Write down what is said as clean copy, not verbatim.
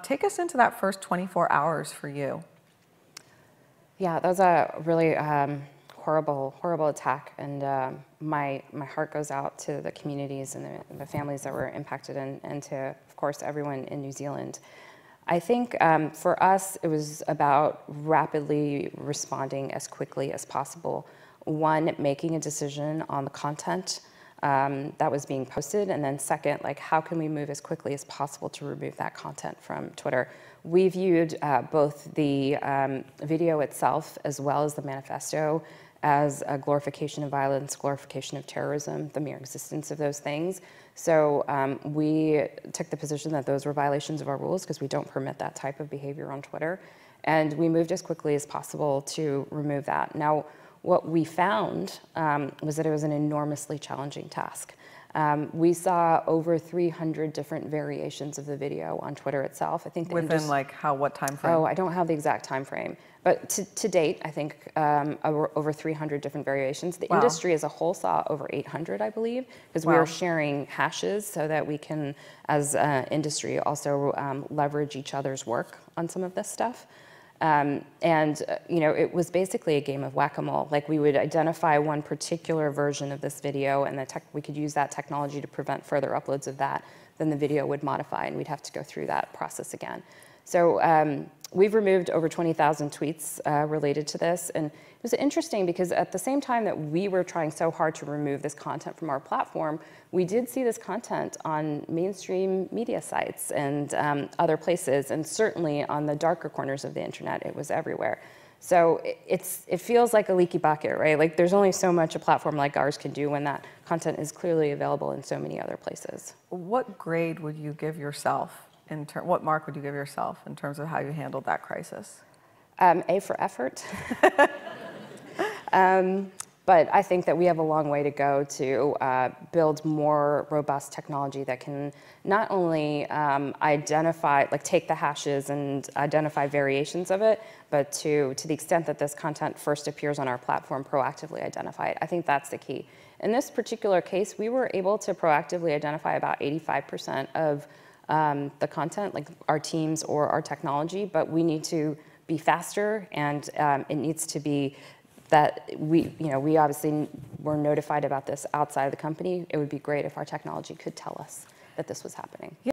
Take us into that first 24 hours for you. Yeah, that was a really horrible attack, and my heart goes out to the communities and the families that were impacted, and to, of course, everyone in New Zealand. I think for us, it was about rapidly responding as quickly as possible. One, making a decision on the content that was being posted, and then second, like, how can we move as quickly as possible to remove that content from Twitter? We viewed both the video itself as well as the manifesto as a glorification of violence, glorification of terrorism, the mere existence of those things. So we took the position that those were violations of our rules because we don't permit that type of behavior on Twitter. And we moved as quickly as possible to remove that. Now, what we found was that it was an enormously challenging task. We saw over 300 different variations of the video on Twitter itself. I think within like what time frame? Oh, I don't have the exact time frame, but to date, I think over 300 different variations. The industry as a whole saw over 800, I believe, because we are sharing hashes so that we can, as an industry, also leverage each other's work on some of this stuff. You know, it was basically a game of whack-a-mole. Like, we would identify one particular version of this video, and we could use that technology to prevent further uploads of that. Then the video would modify, and we'd have to go through that process again. So we've removed over 20,000 tweets related to this, and it was interesting because at the same time that we were trying so hard to remove this content from our platform, we did see this content on mainstream media sites and other places, and certainly on the darker corners of the internet. It was everywhere. So it feels like a leaky bucket, right? Like, there's only so much a platform like ours can do when that content is clearly available in so many other places. What grade would you give yourself? What mark would you give yourself in terms of how you handled that crisis? A for effort. But I think that we have a long way to go to build more robust technology that can not only identify, like, take the hashes and identify variations of it, but to the extent that this content first appears on our platform, proactively identify it. I think that's the key. In this particular case, we were able to proactively identify about 85% of the content, like our teams or our technology, but we need to be faster, and it needs to be that we obviously were notified about this outside of the company. It would be great if our technology could tell us that this was happening.